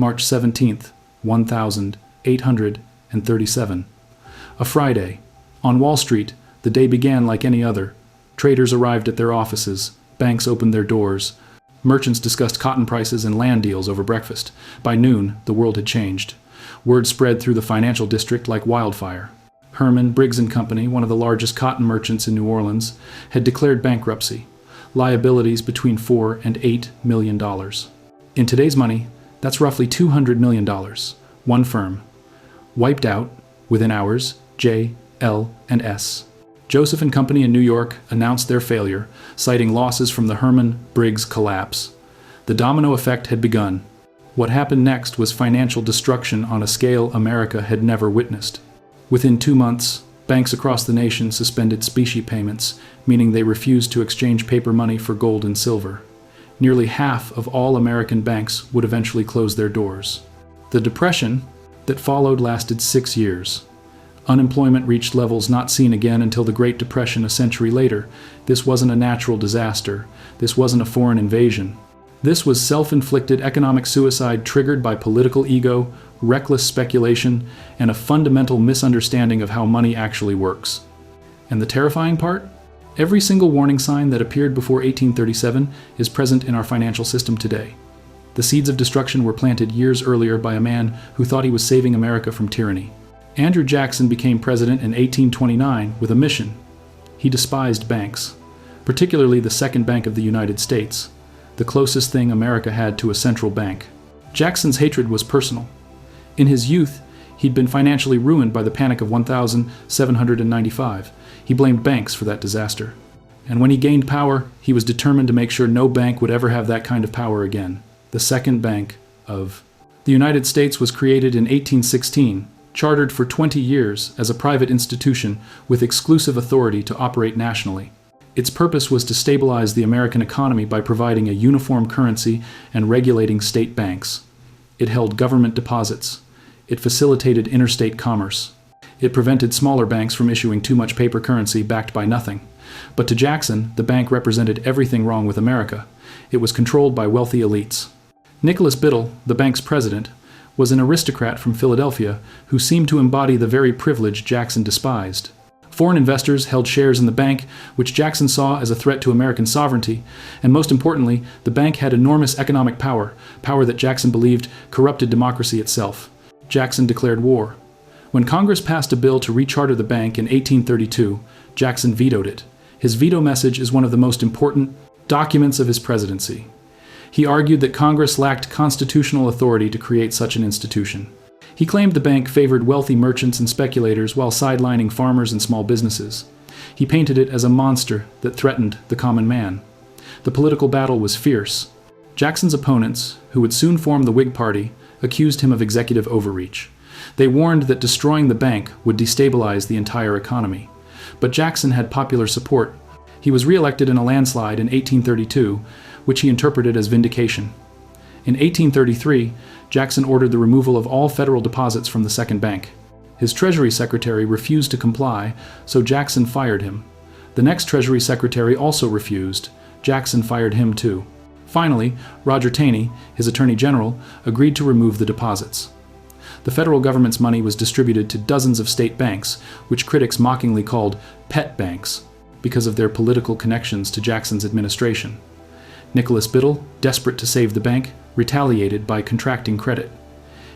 March 17th, 1837. A Friday. On Wall Street, the day began like any other. Traders arrived at their offices. Banks opened their doors. Merchants discussed cotton prices and land deals over breakfast. By noon, the world had changed. Word spread through the financial district like wildfire. Herman, Briggs & Company, one of the largest cotton merchants in New Orleans, had declared bankruptcy. Liabilities between $4 and $8 million. In today's money, that's roughly $200 million. One firm. Wiped out, within hours, J, L, and S. Joseph & Company in New York announced their failure, citing losses from the Herman-Briggs collapse. The domino effect had begun. What happened next was financial destruction on a scale America had never witnessed. Within 2 months, banks across the nation suspended specie payments, meaning they refused to exchange paper money for gold and silver. Nearly half of all American banks would eventually close their doors. The depression that followed lasted 6 years. Unemployment reached levels not seen again until the Great Depression a century later. This wasn't a natural disaster. This wasn't a foreign invasion. This was self-inflicted economic suicide triggered by political ego, reckless speculation, and a fundamental misunderstanding of how money actually works. And the terrifying part? Every single warning sign that appeared before 1837 is present in our financial system today. The seeds of destruction were planted years earlier by a man who thought he was saving America from tyranny. Andrew Jackson became president in 1829 with a mission. He despised banks, particularly the Second Bank of the United States, the closest thing America had to a central bank. Jackson's hatred was personal. In his youth, he'd been financially ruined by the Panic of 1795. He blamed banks for that disaster. And when he gained power, he was determined to make sure no bank would ever have that kind of power again. The Second Bank of the United States was created in 1816, chartered for 20 years as a private institution with exclusive authority to operate nationally. Its purpose was to stabilize the American economy by providing a uniform currency and regulating state banks. It held government deposits. It facilitated interstate commerce. It prevented smaller banks from issuing too much paper currency backed by nothing. But to Jackson, the bank represented everything wrong with America. It was controlled by wealthy elites. Nicholas Biddle, the bank's president, was an aristocrat from Philadelphia who seemed to embody the very privilege Jackson despised. Foreign investors held shares in the bank, which Jackson saw as a threat to American sovereignty, and most importantly, the bank had enormous economic power that Jackson believed corrupted democracy itself. Jackson declared war. When Congress passed a bill to recharter the bank in 1832, Jackson vetoed it. His veto message is one of the most important documents of his presidency. He argued that Congress lacked constitutional authority to create such an institution. He claimed the bank favored wealthy merchants and speculators while sidelining farmers and small businesses. He painted it as a monster that threatened the common man. The political battle was fierce. Jackson's opponents, who would soon form the Whig Party, accused him of executive overreach. They warned that destroying the bank would destabilize the entire economy. But Jackson had popular support. He was reelected in a landslide in 1832, which he interpreted as vindication. In 1833, Jackson ordered the removal of all federal deposits from the Second Bank. His Treasury Secretary refused to comply, so Jackson fired him. The next Treasury Secretary also refused. Jackson fired him too. Finally, Roger Taney, his Attorney General, agreed to remove the deposits. The federal government's money was distributed to dozens of state banks, which critics mockingly called pet banks, because of their political connections to Jackson's administration. Nicholas Biddle, desperate to save the bank, retaliated by contracting credit.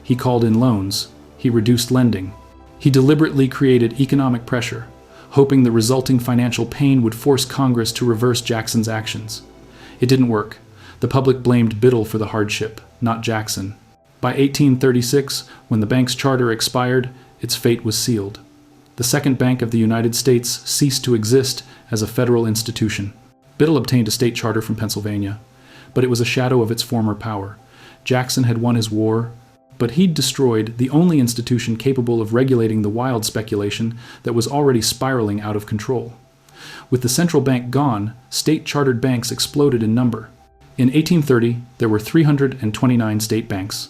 He called in loans. He reduced lending. He deliberately created economic pressure, hoping the resulting financial pain would force Congress to reverse Jackson's actions. It didn't work. The public blamed Biddle for the hardship, not Jackson. By 1836, when the bank's charter expired, its fate was sealed. The Second Bank of the United States ceased to exist as a federal institution. Biddle obtained a state charter from Pennsylvania, but it was a shadow of its former power. Jackson had won his war, but he'd destroyed the only institution capable of regulating the wild speculation that was already spiraling out of control. With the central bank gone, state-chartered banks exploded in number. In 1830, there were 329 state banks.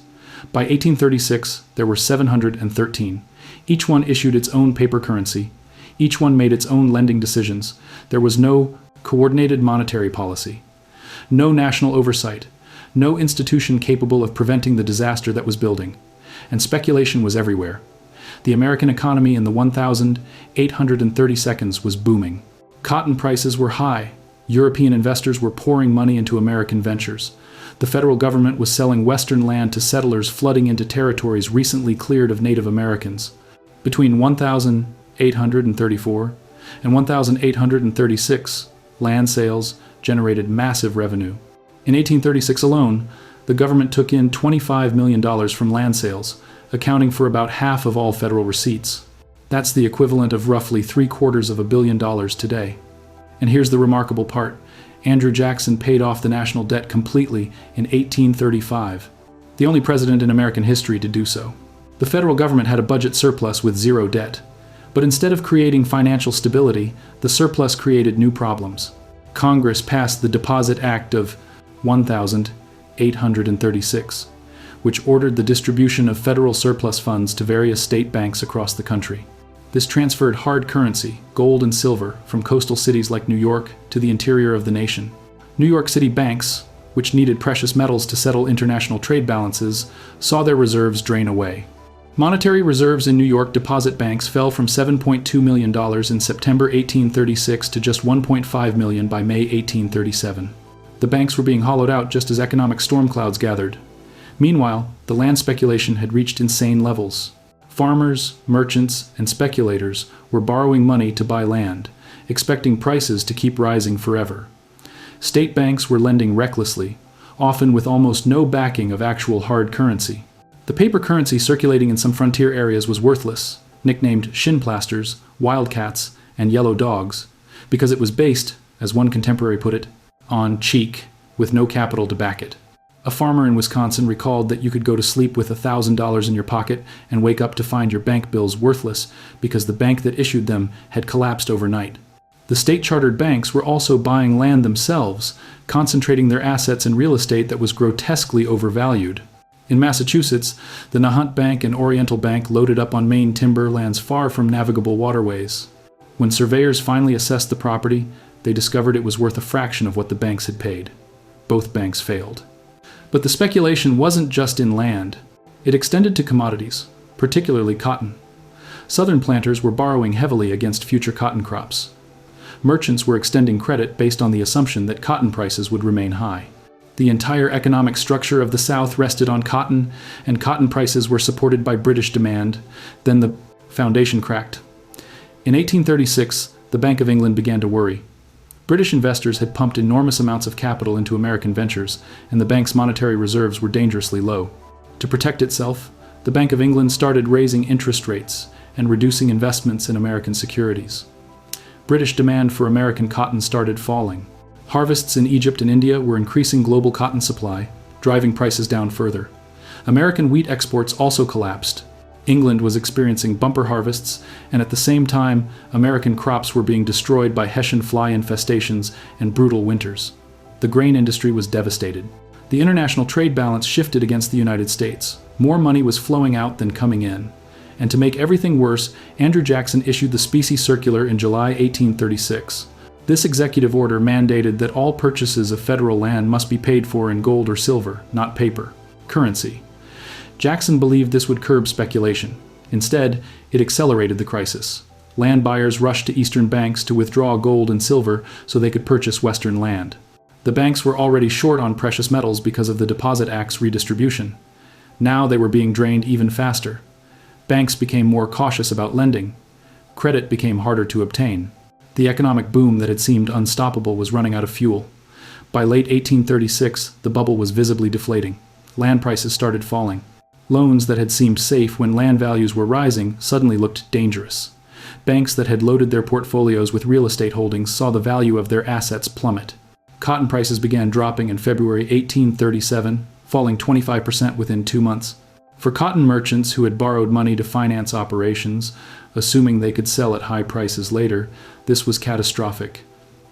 By 1836, there were 713. Each one issued its own paper currency. Each one made its own lending decisions. There was no coordinated monetary policy. No national oversight. no institution capable of preventing the disaster that was building, and speculation was everywhere. The American economy in the 1,830 seconds was booming. Cotton prices were high. European investors were pouring money into American ventures. The federal government was selling Western land to settlers flooding into territories recently cleared of Native Americans. Between 1,834 and 1,836, land sales generated massive revenue. In 1836 alone, the government took in $25 million from land sales, accounting for about half of all federal receipts. That's the equivalent of roughly $750 million today. And here's the remarkable part. Andrew Jackson paid off the national debt completely in 1835, the only president in American history to do so. The federal government had a budget surplus with zero debt. But instead of creating financial stability, the surplus created new problems. Congress passed the Deposit Act of 1836, which ordered the distribution of federal surplus funds to various state banks across the country. This transferred hard currency, gold and silver, from coastal cities like New York to the interior of the nation. New York City banks, which needed precious metals to settle international trade balances, saw their reserves drain away. Monetary reserves in New York deposit banks fell from $7.2 million in September 1836 to just $1.5 million by May 1837. The banks were being hollowed out just as economic storm clouds gathered. Meanwhile, the land speculation had reached insane levels. Farmers, merchants, and speculators were borrowing money to buy land, expecting prices to keep rising forever. State banks were lending recklessly, often with almost no backing of actual hard currency. The paper currency circulating in some frontier areas was worthless, nicknamed shin plasters, wildcats, and yellow dogs, because it was based, as one contemporary put it, on cheek, with no capital to back it. A farmer in Wisconsin recalled that you could go to sleep with $1,000 in your pocket and wake up to find your bank bills worthless because the bank that issued them had collapsed overnight. The state-chartered banks were also buying land themselves, concentrating their assets in real estate that was grotesquely overvalued. In Massachusetts, the Nahant Bank and Oriental Bank loaded up on Maine timber lands far from navigable waterways. When surveyors finally assessed the property, they discovered it was worth a fraction of what the banks had paid. Both banks failed. But the speculation wasn't just in land. It extended to commodities, particularly cotton. Southern planters were borrowing heavily against future cotton crops. Merchants were extending credit based on the assumption that cotton prices would remain high. The entire economic structure of the South rested on cotton, and cotton prices were supported by British demand. Then the foundation cracked. In 1836, the Bank of England began to worry. British investors had pumped enormous amounts of capital into American ventures, and the bank's monetary reserves were dangerously low. To protect itself, the Bank of England started raising interest rates and reducing investments in American securities. British demand for American cotton started falling. Harvests in Egypt and India were increasing global cotton supply, driving prices down further. American wheat exports also collapsed. England was experiencing bumper harvests, and at the same time, American crops were being destroyed by Hessian fly infestations and brutal winters. The grain industry was devastated. The international trade balance shifted against the United States. More money was flowing out than coming in. And to make everything worse, Andrew Jackson issued the Specie Circular in July 1836. This executive order mandated that all purchases of federal land must be paid for in gold or silver, not paper, currency. Jackson believed this would curb speculation. Instead, it accelerated the crisis. Land buyers rushed to eastern banks to withdraw gold and silver so they could purchase western land. The banks were already short on precious metals because of the Deposit Act's redistribution. Now they were being drained even faster. Banks became more cautious about lending. Credit became harder to obtain. The economic boom that had seemed unstoppable was running out of fuel. By late 1836, the bubble was visibly deflating. Land prices started falling. Loans that had seemed safe when land values were rising suddenly looked dangerous. Banks that had loaded their portfolios with real estate holdings saw the value of their assets plummet. Cotton prices began dropping in February 1837, falling 25% within 2 months. For cotton merchants who had borrowed money to finance operations, assuming they could sell at high prices later, this was catastrophic.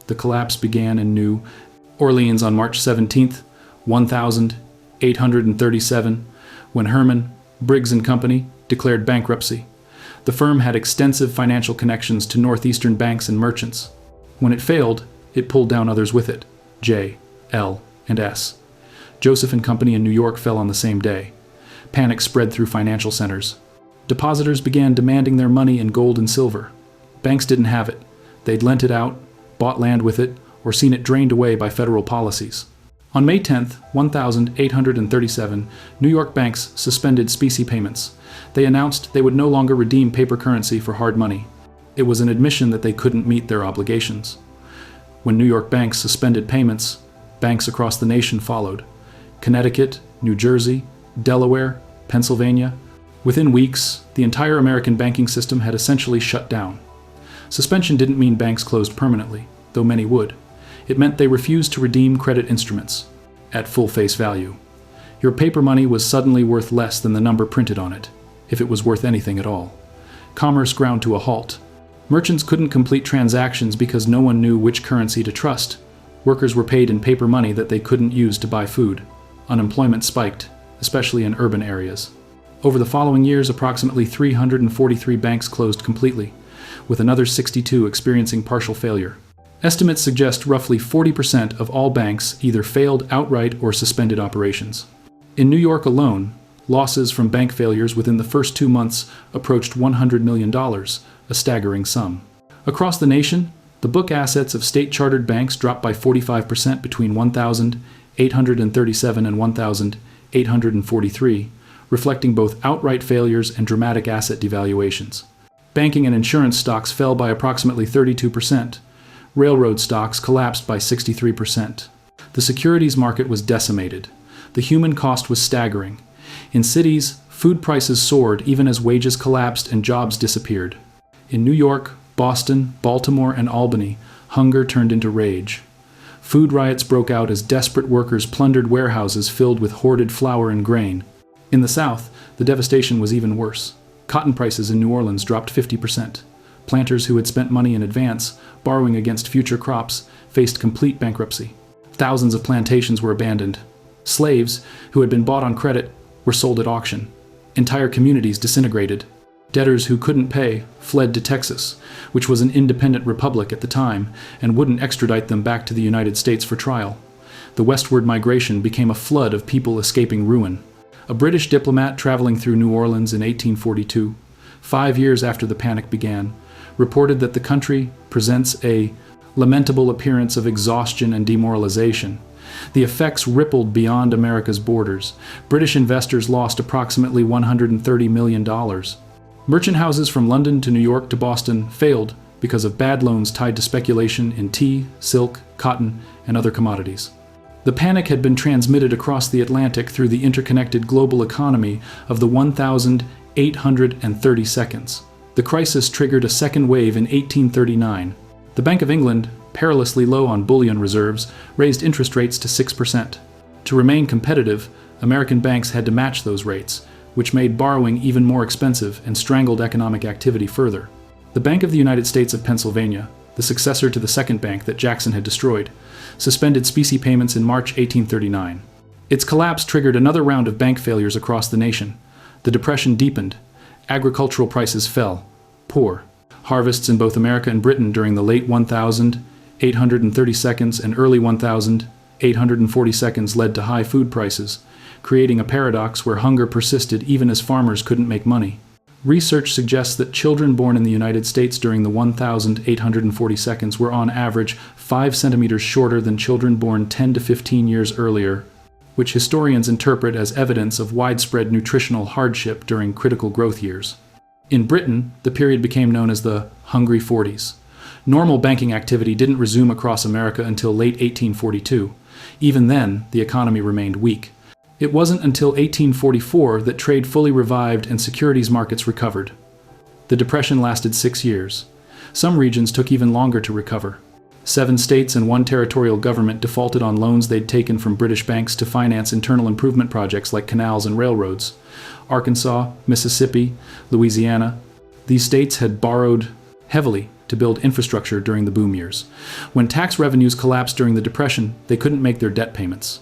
The collapse began in New Orleans on March 17, 1837, when Herman, Briggs & Company declared bankruptcy. The firm had extensive financial connections to northeastern banks and merchants. When it failed, it pulled down others with it, J, L, and S. Joseph and Company in New York fell on the same day. Panic spread through financial centers. Depositors began demanding their money in gold and silver. Banks didn't have it. They'd lent it out, bought land with it, or seen it drained away by federal policies. On May 10, 1837, New York banks suspended specie payments. They announced they would no longer redeem paper currency for hard money. It was an admission that they couldn't meet their obligations. When New York banks suspended payments, banks across the nation followed. Connecticut, New Jersey, Delaware, Pennsylvania. Within weeks, the entire American banking system had essentially shut down. Suspension didn't mean banks closed permanently, though many would. It meant they refused to redeem credit instruments at full face value. Your paper money was suddenly worth less than the number printed on it, if it was worth anything at all. Commerce ground to a halt. Merchants couldn't complete transactions because no one knew which currency to trust. Workers were paid in paper money that they couldn't use to buy food. Unemployment spiked, especially in urban areas. Over the following years, approximately 343 banks closed completely, with another 62 experiencing partial failure. Estimates suggest roughly 40% of all banks either failed outright or suspended operations. In New York alone, losses from bank failures within the first 2 months approached $100 million, a staggering sum. Across the nation, the book assets of state-chartered banks dropped by 45% between 1,837 and 1,843, reflecting both outright failures and dramatic asset devaluations. Banking and insurance stocks fell by approximately 32%. Railroad stocks collapsed by 63%. The securities market was decimated. The human cost was staggering. In cities, food prices soared even as wages collapsed and jobs disappeared. In New York, Boston, Baltimore, and Albany, hunger turned into rage. Food riots broke out as desperate workers plundered warehouses filled with hoarded flour and grain. In the South, the devastation was even worse. Cotton prices in New Orleans dropped 50%. Planters who had spent money in advance, borrowing against future crops, faced complete bankruptcy. Thousands of plantations were abandoned. Slaves, who had been bought on credit, were sold at auction. Entire communities disintegrated. Debtors who couldn't pay fled to Texas, which was an independent republic at the time, and wouldn't extradite them back to the United States for trial. The westward migration became a flood of people escaping ruin. A British diplomat traveling through New Orleans in 1842, 5 years after the panic began, reported that the country presents a lamentable appearance of exhaustion and demoralization. The effects rippled beyond America's borders. British investors lost approximately $130 million. Merchant houses from London to New York to Boston failed because of bad loans tied to speculation in tea, silk, cotton, and other commodities. The panic had been transmitted across the Atlantic through the interconnected global economy of the 1,830 seconds. The crisis triggered a second wave in 1839. The Bank of England, perilously low on bullion reserves, raised interest rates to 6%. To remain competitive, American banks had to match those rates, which made borrowing even more expensive and strangled economic activity further. The Bank of the United States of Pennsylvania, the successor to the second bank that Jackson had destroyed, suspended specie payments in March 1839. Its collapse triggered another round of bank failures across the nation. The Depression deepened. Agricultural prices fell. Poor. Harvests in both America and Britain during the late 1830s and early 1840s led to high food prices, creating a paradox where hunger persisted even as farmers couldn't make money. Research suggests that children born in the United States during the 1840s were on average 5 centimeters shorter than children born 10 to 15 years earlier, which historians interpret as evidence of widespread nutritional hardship during critical growth years. In Britain, the period became known as the Hungry 40s. Normal banking activity didn't resume across America until late 1842. Even then, the economy remained weak. It wasn't until 1844 that trade fully revived and securities markets recovered. The Depression lasted 6 years. Some regions took even longer to recover. 7 states and 1 territorial government defaulted on loans they'd taken from British banks to finance internal improvement projects like canals and railroads. Arkansas, Mississippi, Louisiana. These states had borrowed heavily to build infrastructure during the boom years. When tax revenues collapsed during the Depression, they couldn't make their debt payments.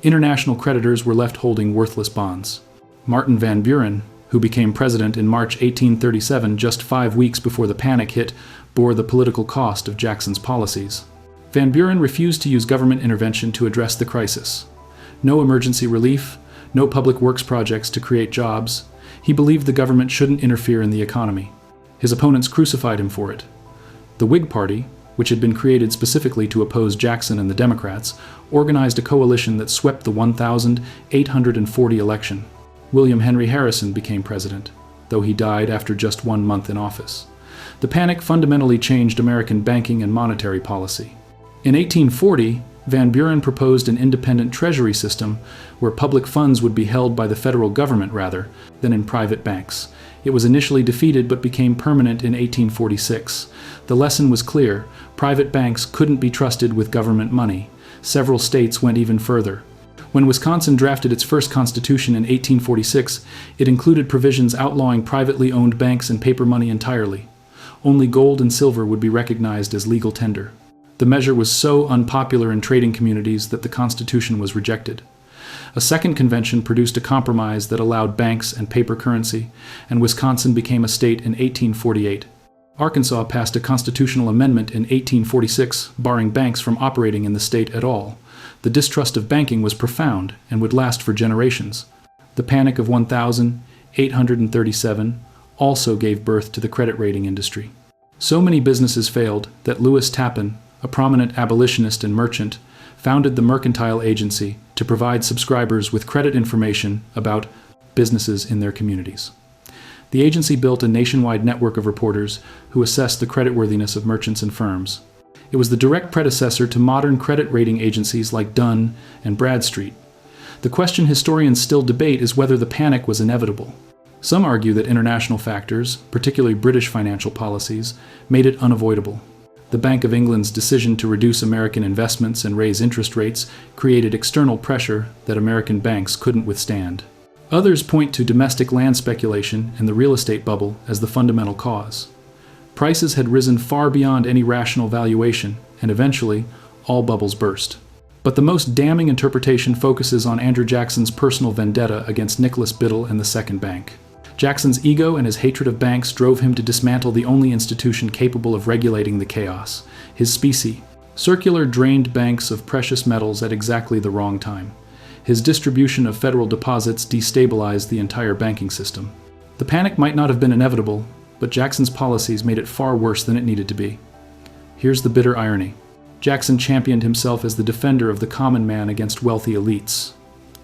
International creditors were left holding worthless bonds. Martin Van Buren, who became president in March 1837, just 5 weeks before the panic hit, bore the political cost of Jackson's policies. Van Buren refused to use government intervention to address the crisis. No emergency relief, no public works projects to create jobs. He believed the government shouldn't interfere in the economy. His opponents crucified him for it. The Whig Party, which had been created specifically to oppose Jackson and the Democrats, organized a coalition that swept the 1840 election. William Henry Harrison became president, though he died after just 1 month in office. The panic fundamentally changed American banking and monetary policy. In 1840, Van Buren proposed an independent treasury system where public funds would be held by the federal government rather than in private banks. It was initially defeated but became permanent in 1846. The lesson was clear: private banks couldn't be trusted with government money. Several states went even further. When Wisconsin drafted its first constitution in 1846, it included provisions outlawing privately owned banks and paper money entirely. Only gold and silver would be recognized as legal tender. The measure was so unpopular in trading communities that the Constitution was rejected. A second convention produced a compromise that allowed banks and paper currency, and Wisconsin became a state in 1848. Arkansas passed a constitutional amendment in 1846 barring banks from operating in the state at all. The distrust of banking was profound and would last for generations. The Panic of 1837 also gave birth to the credit rating industry. So many businesses failed that Lewis Tappan, a prominent abolitionist and merchant, founded the Mercantile Agency to provide subscribers with credit information about businesses in their communities. The agency built a nationwide network of reporters who assessed the creditworthiness of merchants and firms. It was the direct predecessor to modern credit rating agencies like Dun and Bradstreet. The question historians still debate is whether the panic was inevitable. Some argue that international factors, particularly British financial policies, made it unavoidable. The Bank of England's decision to reduce American investments and raise interest rates created external pressure that American banks couldn't withstand. Others point to domestic land speculation and the real estate bubble as the fundamental cause. Prices had risen far beyond any rational valuation, and eventually, all bubbles burst. But the most damning interpretation focuses on Andrew Jackson's personal vendetta against Nicholas Biddle and the Second Bank. Jackson's ego and his hatred of banks drove him to dismantle the only institution capable of regulating the chaos, his specie. Circular drained banks of precious metals at exactly the wrong time. His distribution of federal deposits destabilized the entire banking system. The panic might not have been inevitable, but Jackson's policies made it far worse than it needed to be. Here's the bitter irony. Jackson championed himself as the defender of the common man against wealthy elites.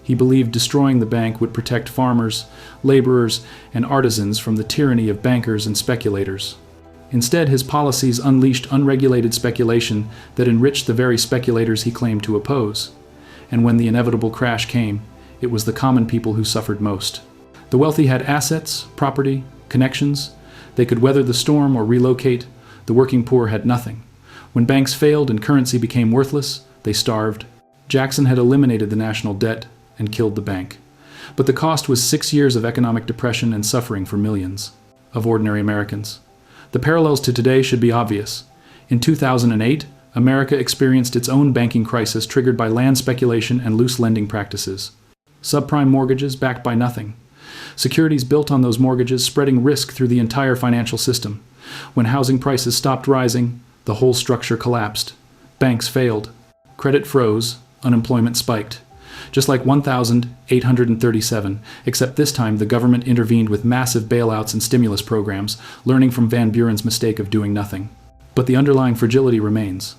He believed destroying the bank would protect farmers, laborers, and artisans from the tyranny of bankers and speculators. Instead, his policies unleashed unregulated speculation that enriched the very speculators he claimed to oppose. And when the inevitable crash came, it was the common people who suffered most. The wealthy had assets, property, connections. They could weather the storm or relocate. The working poor had nothing. When banks failed and currency became worthless, they starved. Jackson had eliminated the national debt and killed the bank. But the cost was 6 years of economic depression and suffering for millions of ordinary Americans. The parallels to today should be obvious. In 2008, America experienced its own banking crisis triggered by land speculation and loose lending practices. Subprime mortgages backed by nothing. Securities built on those mortgages spreading risk through the entire financial system. When housing prices stopped rising, the whole structure collapsed. Banks failed. Credit froze. Unemployment spiked. Just like 1837, except this time the government intervened with massive bailouts and stimulus programs, learning from Van Buren's mistake of doing nothing. But the underlying fragility remains.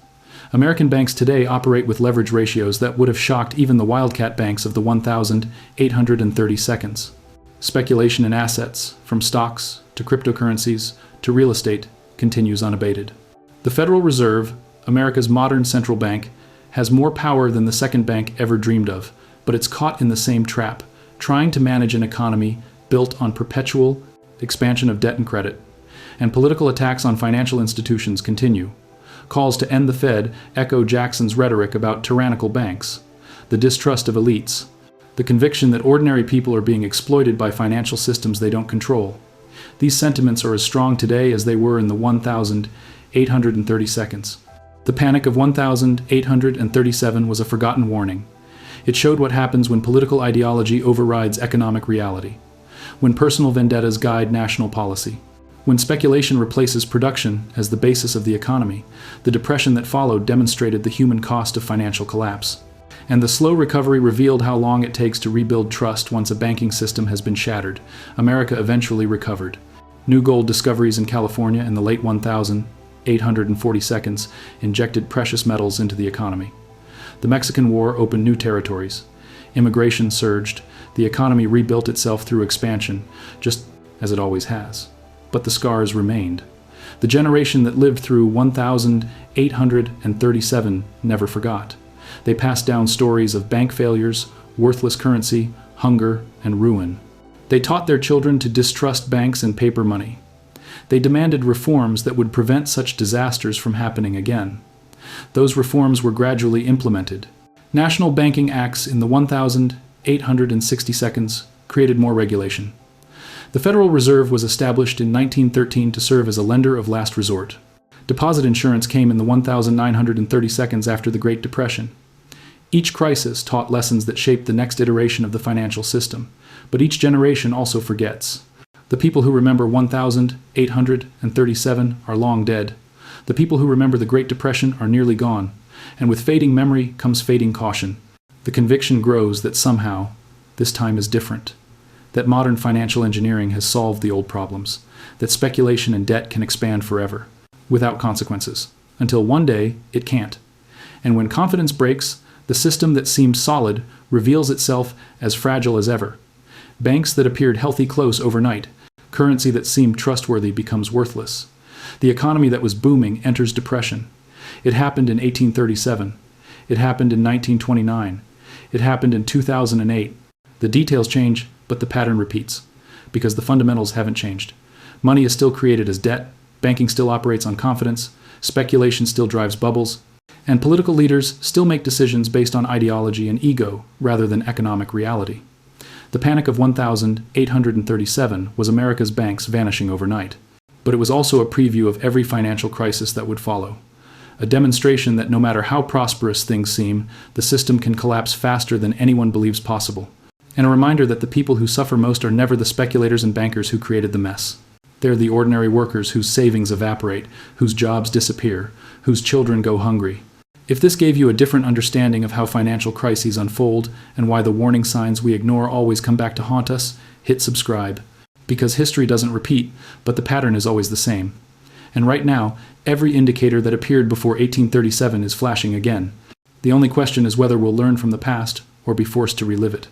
American banks today operate with leverage ratios that would have shocked even the wildcat banks of the 1832. Speculation in assets, from stocks to cryptocurrencies to real estate, continues unabated. The Federal Reserve, America's modern central bank, has more power than the Second Bank ever dreamed of, but it's caught in the same trap, trying to manage an economy built on perpetual expansion of debt and credit. And political attacks on financial institutions continue. Calls to end the Fed echo Jackson's rhetoric about tyrannical banks, the distrust of elites, the conviction that ordinary people are being exploited by financial systems they don't control. These sentiments are as strong today as they were in the 1832. The Panic of 1837 was a forgotten warning. It showed what happens when political ideology overrides economic reality, when personal vendettas guide national policy, when speculation replaces production as the basis of the economy. The depression that followed demonstrated the human cost of financial collapse. And the slow recovery revealed how long it takes to rebuild trust once a banking system has been shattered. America eventually recovered. New gold discoveries in California in the late 1840s injected precious metals into the economy. The Mexican War opened new territories. Immigration surged. The economy rebuilt itself through expansion, just as it always has. But the scars remained. The generation that lived through 1837 never forgot. They passed down stories of bank failures, worthless currency, hunger, and ruin. They taught their children to distrust banks and paper money. They demanded reforms that would prevent such disasters from happening again. Those reforms were gradually implemented. National banking acts in the 1860s created more regulation. The Federal Reserve was established in 1913 to serve as a lender of last resort. Deposit insurance came in the 1932 after the Great Depression. Each crisis taught lessons that shaped the next iteration of the financial system, but each generation also forgets. The people who remember 1837 are long dead. The people who remember the Great Depression are nearly gone, and with fading memory comes fading caution. The conviction grows that somehow this time is different, that modern financial engineering has solved the old problems, that speculation and debt can expand forever, without consequences, until one day it can't. And when confidence breaks, the system that seemed solid reveals itself as fragile as ever. Banks that appeared healthy close overnight. Currency that seemed trustworthy becomes worthless. The economy that was booming enters depression. It happened in 1837. It happened in 1929. It happened in 2008. The details change, but the pattern repeats, because the fundamentals haven't changed. Money is still created as debt, banking still operates on confidence, speculation still drives bubbles, and political leaders still make decisions based on ideology and ego rather than economic reality. The Panic of 1837 was America's banks vanishing overnight, but it was also a preview of every financial crisis that would follow. A demonstration that no matter how prosperous things seem, the system can collapse faster than anyone believes possible. And a reminder that the people who suffer most are never the speculators and bankers who created the mess. They're the ordinary workers whose savings evaporate, whose jobs disappear, whose children go hungry. If this gave you a different understanding of how financial crises unfold and why the warning signs we ignore always come back to haunt us, hit subscribe. Because history doesn't repeat, but the pattern is always the same. And right now, every indicator that appeared before 1837 is flashing again. The only question is whether we'll learn from the past or be forced to relive it.